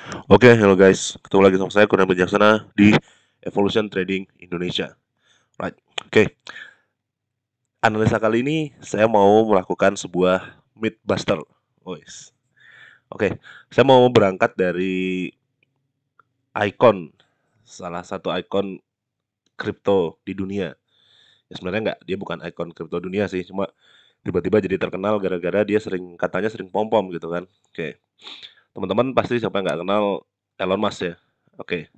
Oke, hello guys. Ketemu lagi sama saya Kurniawan Wijaksana di Evolution Trading Indonesia. Right. Oke, analisa kali ini saya mau melakukan sebuah myth buster. Wes. Oke, saya mau berangkat dari ikon salah satu ikon kripto di dunia. Ya sebenarnya nggak, dia bukan ikon kripto dunia sih, cuma tiba-tiba jadi terkenal gara-gara dia katanya sering pom-pom gitu kan. Oke, teman-teman pasti siapa yang nggak kenal Elon Musk ya. Oke.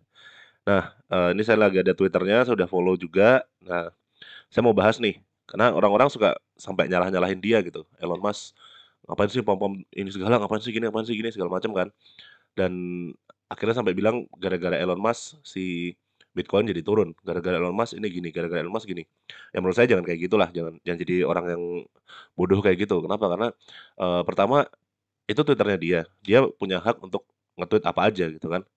Nah, ini saya lagi ada Twitternya, saya udah follow juga. Nah, saya mau bahas nih, karena orang-orang suka sampai nyalah-nyalahin dia gitu. Elon Musk, ngapain sih pom-pom ini segala, ngapain sih gini, segala macam kan. Dan akhirnya sampai bilang gara-gara Elon Musk si Bitcoin jadi turun. Gara-gara Elon Musk ini gini, gara-gara Elon Musk gini. Ya menurut saya jangan kayak gitulah, jangan jangan jadi orang yang bodoh kayak gitu. Kenapa? Karena pertama itu Twitternya dia. Dia punya hak untuk nge-tweet apa aja gitu kan.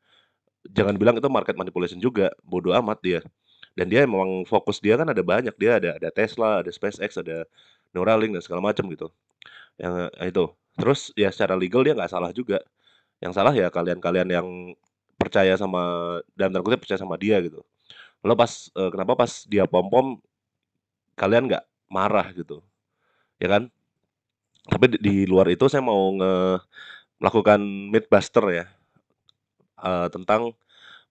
Jangan bilang itu market manipulation juga, bodoh amat dia. Dan dia memang fokus dia kan ada banyak, dia ada Tesla, ada SpaceX, ada Neuralink dan segala macam gitu. Yang itu. Terus ya secara legal dia nggak salah juga. Yang salah ya kalian-kalian yang percaya sama dalam tanda kutip percaya sama dia gitu. Lalu kenapa pas dia pom-pom kalian nggak marah gitu, ya kan? Tapi di luar itu saya mau melakukan mythbuster ya, tentang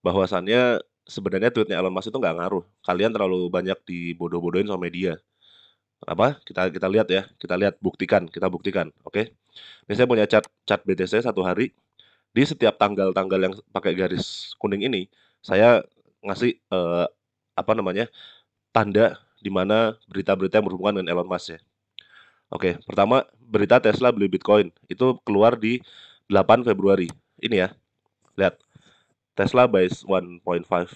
bahwasannya sebenarnya tweetnya Elon Musk itu nggak ngaruh. Kalian terlalu banyak dibodoh-bodohin sama media. Apa? Kita lihat ya, kita buktikan, oke? Ini saya punya chart BTC satu hari. Di setiap tanggal-tanggal yang pakai garis kuning ini, saya ngasih apa namanya tanda di mana berita-berita yang berhubungan dengan Elon Musk ya. Oke, pertama berita Tesla beli Bitcoin itu keluar di 8 Februari. Ini ya, lihat. Tesla buys 1.5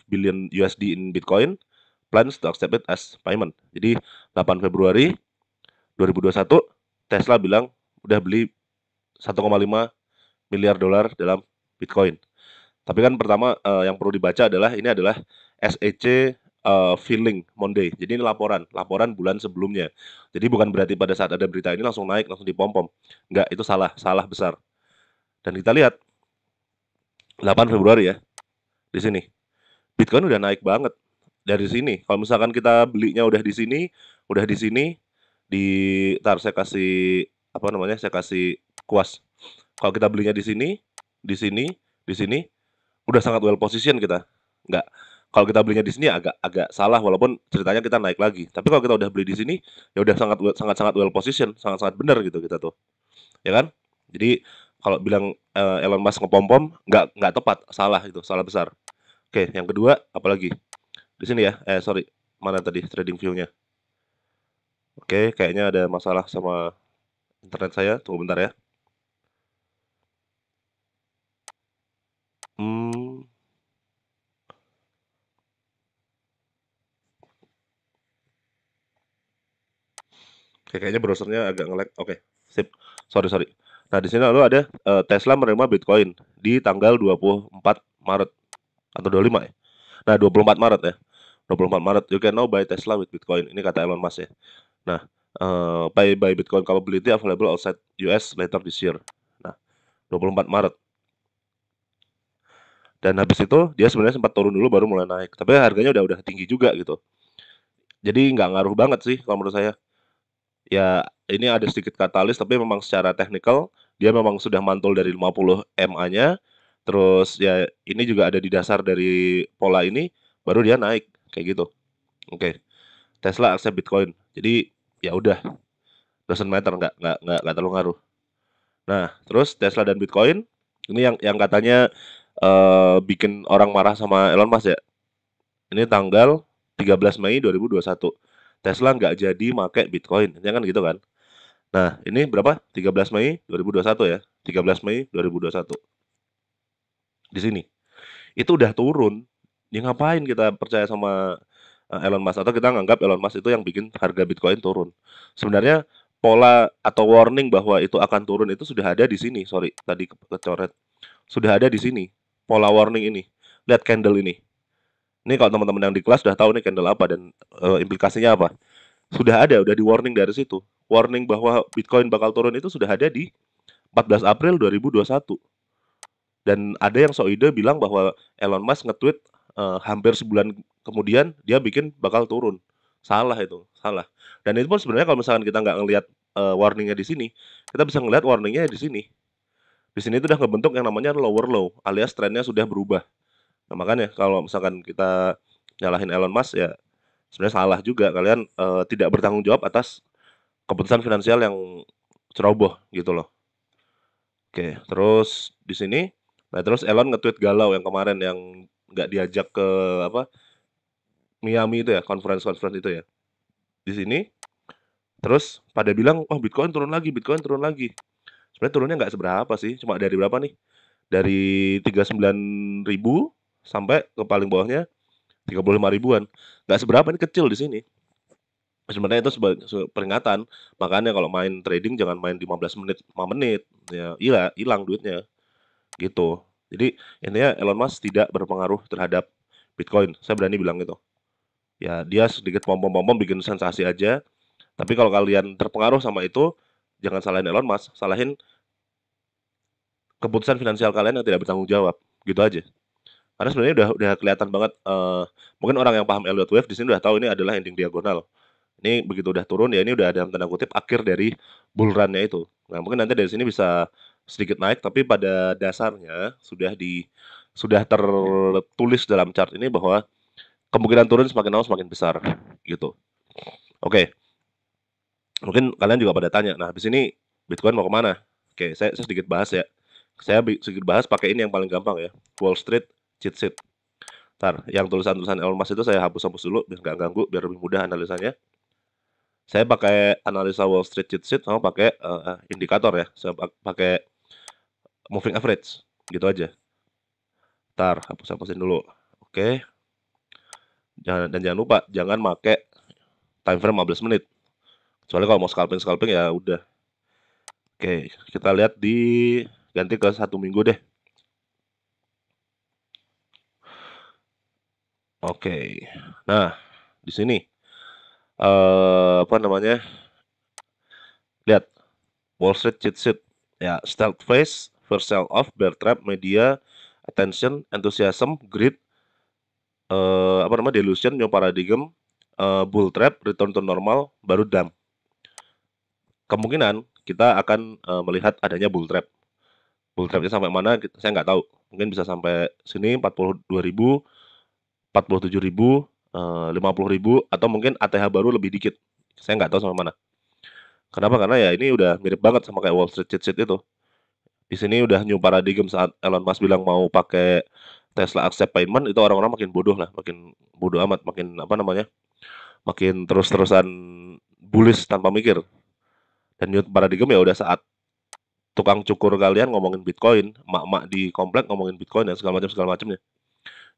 billion USD in Bitcoin, plans to accept it as payment. Jadi 8 Februari 2021 Tesla bilang udah beli 1,5 miliar dolar dalam Bitcoin. Tapi kan pertama yang perlu dibaca adalah ini adalah SEC filling Monday. Jadi ini laporan bulan sebelumnya. Jadi bukan berarti pada saat ada berita ini langsung naik, langsung dipom-pom. Enggak, itu salah besar. Dan kita lihat 8 Februari ya, di sini. Bitcoin udah naik banget dari sini. Kalau misalkan kita belinya udah di sini, tar saya kasih apa namanya? Saya kasih kuas. Kalau kita belinya di sini, di sini, di sini, udah sangat well position kita. Enggak. Kalau kita belinya di sini agak agak salah walaupun ceritanya kita naik lagi. Tapi kalau kita udah beli di sini, ya udah sangat well position, sangat-sangat benar gitu kita tuh. Ya kan? Jadi kalau bilang Elon Musk ngepom-pom nggak tepat, salah itu, salah besar. Oke, yang kedua apalagi? Di sini ya. Sorry, mana tadi trading view-nya? Oke, kayaknya ada masalah sama internet saya. Tunggu bentar ya. Hmm, kayaknya browsernya agak nge-lag. Oke, sip. Sorry. Nah, di sini lalu ada Tesla menerima Bitcoin di tanggal 24 Maret atau 25 ya. Nah, 24 Maret ya. 24 Maret, you can now buy Tesla with Bitcoin. Ini kata Elon Musk ya. Nah, buy Bitcoin capability available outside US later this year. Nah, 24 Maret. Dan habis itu dia sebenarnya sempat turun dulu baru mulai naik. Tapi harganya udah tinggi juga gitu. Jadi nggak ngaruh banget sih kalau menurut saya. Ya ini ada sedikit katalis tapi memang secara teknikal dia memang sudah mantul dari 50 MA-nya. Terus ya ini juga ada di dasar dari pola ini baru dia naik kayak gitu. Oke. Tesla accept Bitcoin. Jadi ya udah doesn't matter nggak terlalu ngaruh. Nah, terus Tesla dan Bitcoin ini yang katanya bikin orang marah sama Elon Musk ya. Ini tanggal 13 Mei 2021. Tesla nggak jadi make Bitcoin, ya kan gitu kan? Nah, ini berapa? 13 Mei 2021 ya. 13 Mei 2021. Di sini. Itu udah turun. Ya ngapain kita percaya sama Elon Musk atau kita nganggap Elon Musk itu yang bikin harga Bitcoin turun. Sebenarnya pola atau warning bahwa itu akan turun itu sudah ada di sini. Sorry, tadi kecoret. Sudah ada di sini. Pola warning ini. Lihat candle ini. Ini kalau teman-teman yang di kelas sudah tahu nih candle apa dan implikasinya apa. Sudah ada, udah di warning dari situ. Warning bahwa Bitcoin bakal turun itu sudah ada di 14 April 2021. Dan ada yang so ide bilang bahwa Elon Musk nge-tweet hampir sebulan kemudian dia bikin bakal turun. Salah itu, salah. Dan itu pun sebenarnya kalau misalkan kita nggak ngelihat warningnya di sini, kita bisa ngelihat warningnya di sini. Di sini itu udah ngebentuk yang namanya lower low, alias trennya sudah berubah. Nah, makanya kalau misalkan kita nyalahin Elon Musk ya sebenarnya salah juga. Kalian tidak bertanggung jawab atas keputusan finansial yang ceroboh gitu loh. Oke, terus di sini, nah terus Elon nge-tweet galau yang kemarin yang nggak diajak ke apa Miami itu ya, conference itu ya. Di sini, terus pada bilang, oh Bitcoin turun lagi, Bitcoin turun lagi. Sebenarnya turunnya nggak seberapa sih, cuma dari berapa nih? Dari 39.000 sampai ke paling bawahnya 35 ribuan. Nggak seberapa, ini kecil di sini. Sebenarnya itu sebagai peringatan. Makanya kalau main trading jangan main 15 menit, 5 menit. Ya, hilang duitnya. Gitu. Jadi intinya Elon Musk tidak berpengaruh terhadap Bitcoin. Saya berani bilang gitu. Ya, dia sedikit pom-pom-pom bikin sensasi aja. Tapi kalau kalian terpengaruh sama itu, jangan salahin Elon Musk, salahin keputusan finansial kalian yang tidak bertanggung jawab. Gitu aja. Karena sebenarnya udah kelihatan banget mungkin orang yang paham Elliott Wave di sini udah tahu ini adalah ending diagonal. Ini begitu udah turun ya ini udah ada tanda kutip akhir dari bull run-nya itu. Nah, mungkin nanti dari sini bisa sedikit naik tapi pada dasarnya sudah tertulis dalam chart ini bahwa kemungkinan turun semakin lama semakin besar gitu. Oke. Mungkin kalian juga pada tanya, nah habis ini Bitcoin mau kemana? Oke, saya sedikit bahas ya. Saya sedikit bahas pakai ini yang paling gampang ya, Wall Street cheat sheet. Ntar, yang tulisan-tulisan Elon Musk itu saya hapus-hapus dulu biar nggak ganggu, biar lebih mudah analisanya. Saya pakai analisa Wall Street cheat sheet sama pakai indikator ya. Saya pakai moving average, gitu aja. Ntar, hapus-hapusin dulu. Oke. Dan jangan lupa, jangan pakai time frame 15 menit. Soalnya kalau mau scalping ya udah. Oke, kita lihat ganti ke 1 minggu deh. Oke. Nah, di sini apa namanya? Lihat Wall Street cheat sheet. Ya, stealth phase, first sell off, bear trap, media, attention, enthusiasm, greed, apa namanya? Delusion, new paradigm, bull trap, return to normal, baru dump. Kemungkinan kita akan melihat adanya bull trap. Bull trapnya sampai mana saya nggak tahu. Mungkin bisa sampai sini 42.000, 47.000, 50.000 atau mungkin ATH baru lebih dikit. Saya nggak tahu sampai mana. Kenapa? Karena ya ini udah mirip banget sama kayak Wall Street cheat sheet itu. Di sini udah new paradigm saat Elon Musk bilang mau pakai Tesla accept payment itu orang-orang makin bodoh lah, makin bodoh amat, makin apa namanya? Makin terus-terusan bullish tanpa mikir. Dan new paradigm ya udah saat tukang cukur kalian ngomongin Bitcoin, emak-emak di komplek ngomongin Bitcoin dan segala macamnya.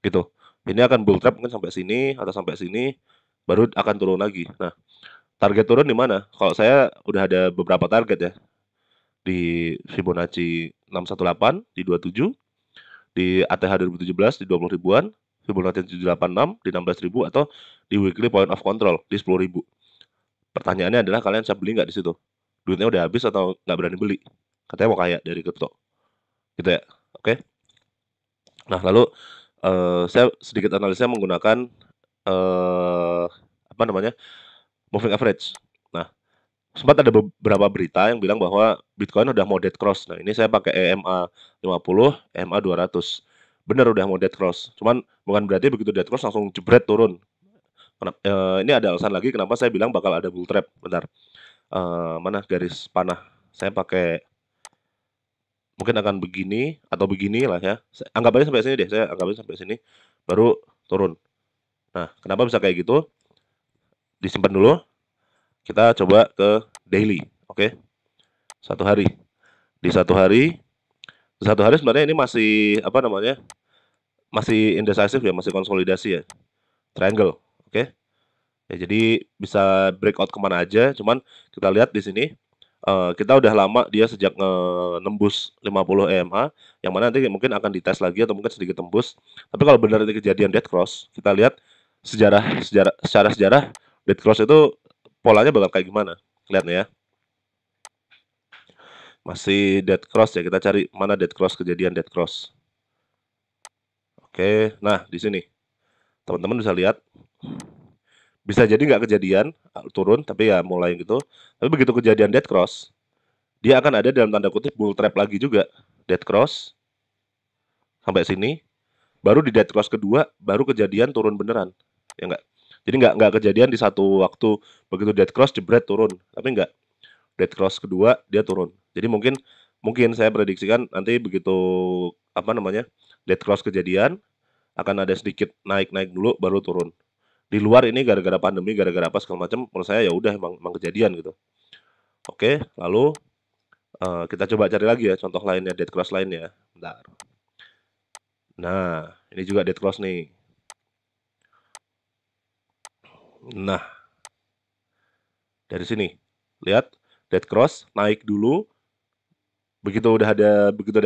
Gitu. Ini akan bull trap mungkin sampai sini atau sampai sini baru akan turun lagi. Nah, target turun di mana? Kalau saya udah ada beberapa target ya. Di Fibonacci 618 di 27, di ATH 2017 di 20 ribuan, Fibonacci 786 di 16.000 atau di weekly point of control di 10.000. Pertanyaannya adalah kalian siap beli nggak di situ? Duitnya udah habis atau nggak berani beli? Katanya mau kaya dari kripto. Gitu ya. Oke. Nah, lalu saya sedikit analisnya menggunakan apa namanya? Moving average. Nah, sempat ada beberapa berita yang bilang bahwa Bitcoin udah mau dead cross. Nah, ini saya pakai EMA 50, EMA 200. Bener udah mau dead cross. Cuman bukan berarti begitu dead cross langsung jebret turun. Ini ada alasan lagi kenapa saya bilang bakal ada bull trap. Bentar. Mana garis panah? Saya pakai mungkin akan begini atau begini lah ya. Anggap aja sampai sini deh. Saya anggap aja sampai sini baru turun. Nah, kenapa bisa kayak gitu? Disimpan dulu. Kita coba ke daily, oke? Satu hari. Di satu hari sebenarnya ini masih apa namanya? Masih indecisive ya, masih konsolidasi ya. Triangle, oke? Ya, jadi bisa breakout kemana aja. Cuman kita lihat di sini kita udah lama dia sejak nembus 50 EMA, yang mana nanti mungkin akan dites lagi atau mungkin sedikit tembus. Tapi kalau benar ini kejadian dead cross, kita lihat secara sejarah dead cross itu polanya bakal kayak gimana? Lihat nih ya. Masih dead cross ya, kita cari mana dead cross, kejadian dead cross. Oke, nah di sini teman-teman bisa lihat, bisa jadi nggak kejadian turun, tapi ya mulai gitu. Tapi begitu kejadian dead cross, dia akan ada dalam tanda kutip bull trap lagi juga. Dead cross sampai sini, baru di dead cross kedua baru kejadian turun beneran, ya nggak? Jadi nggak kejadian di satu waktu begitu dead cross jebret turun, tapi nggak. Dead cross kedua dia turun. Jadi mungkin mungkin saya prediksikan nanti begitu apa namanya dead cross kejadian akan ada sedikit naik-naik dulu baru turun. Di luar ini gara-gara pandemi, gara-gara apa segala macam, menurut saya ya udah emang kejadian gitu. Oke, lalu kita coba cari lagi ya contoh lainnya, dead cross lainnya. Bentar. Nah, ini juga dead cross nih. Nah, dari sini lihat dead cross naik dulu, begitu udah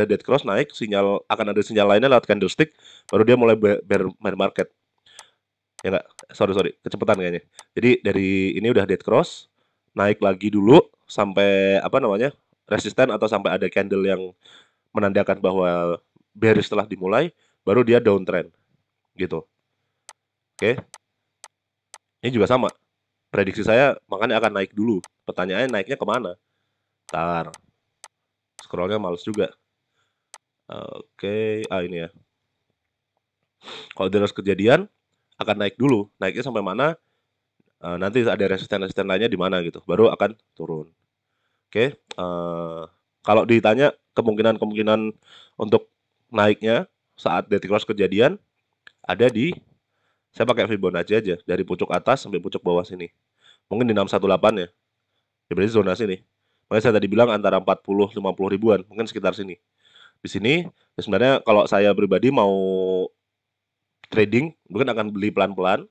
dead cross naik, sinyal akan ada sinyal lainnya lewat candlestick, baru dia mulai bear market. Ya nggak? Sorry, kecepatan kayaknya. Jadi dari ini udah dead cross, naik lagi dulu sampai apa namanya resisten atau sampai ada candle yang menandakan bahwa bearish telah dimulai, baru dia downtrend gitu. Oke, ini juga sama. Prediksi saya makanya akan naik dulu. Pertanyaannya naiknya kemana? Ntar, scrollnya males juga. Oke, ini ya. Kalau terus kejadian akan naik dulu. Naiknya sampai mana? Nanti ada resisten-resisten lainnya di mana gitu. Baru akan turun. Oke, kalau ditanya kemungkinan-kemungkinan untuk naiknya saat dead cross kejadian ada di saya pakai Fibonacci aja dari pucuk atas sampai pucuk bawah sini. Mungkin di 618 ya. Ya berarti zona sini. Makanya saya tadi bilang antara 40-50 ribuan, mungkin sekitar sini. Di sini ya sebenarnya kalau saya pribadi mau trading, mungkin akan beli pelan-pelan,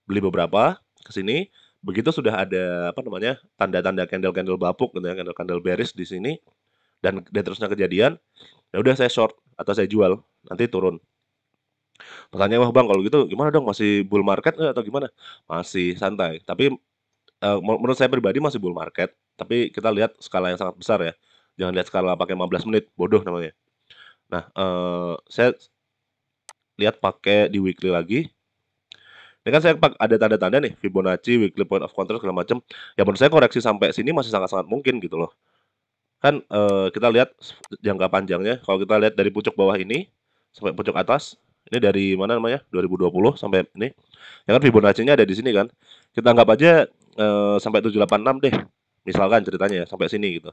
beli beberapa ke sini. Begitu sudah ada apa namanya tanda-tanda candle-candle bapuk gitu ya, candle-candle bearish di sini dan terusnya kejadian, ya udah saya short atau saya jual, nanti turun. Pertanyaan, wah bang kalau gitu gimana dong, masih bull market nggak atau gimana? Masih santai, tapi menurut saya pribadi masih bull market, tapi kita lihat skala yang sangat besar ya. Jangan lihat skala pakai 15 menit, bodoh namanya. Nah, saya lihat pakai di weekly lagi. Ini kan saya ada tanda-tanda nih, Fibonacci, weekly point of control segala macam. Ya menurut saya koreksi sampai sini masih sangat-sangat mungkin gitu loh. Kan kita lihat jangka panjangnya, kalau kita lihat dari pucuk bawah ini sampai pucuk atas, ini dari mana namanya 2020 sampai ini, ya kan Fibonacci-nya ada di sini kan. Kita anggap aja sampai 786 deh, misalkan ceritanya ya sampai sini gitu.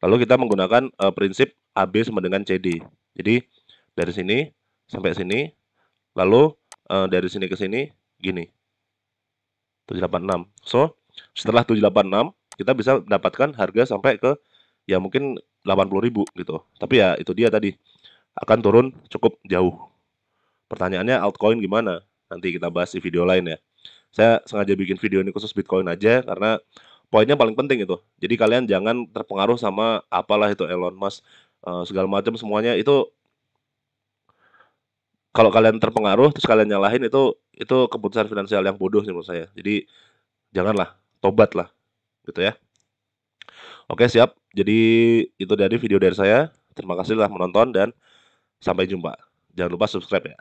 Lalu kita menggunakan prinsip AB sama dengan CD. Jadi dari sini sampai sini, lalu dari sini ke sini gini 786. So setelah 786 kita bisa mendapatkan harga sampai ke ya mungkin 80.000 gitu. Tapi ya itu dia tadi akan turun cukup jauh. Pertanyaannya altcoin gimana? Nanti kita bahas di video lain ya. Saya sengaja bikin video ini khusus Bitcoin aja karena poinnya paling penting itu. Jadi kalian jangan terpengaruh sama apalah itu Elon Musk segala macam semuanya itu. Kalau kalian terpengaruh terus kalian nyalahin itu keputusan finansial yang bodoh sih menurut saya. Jadi janganlah, tobatlah gitu ya. Oke, siap. Jadi itu dari video dari saya. Terima kasih telah menonton dan sampai jumpa. Jangan lupa subscribe ya.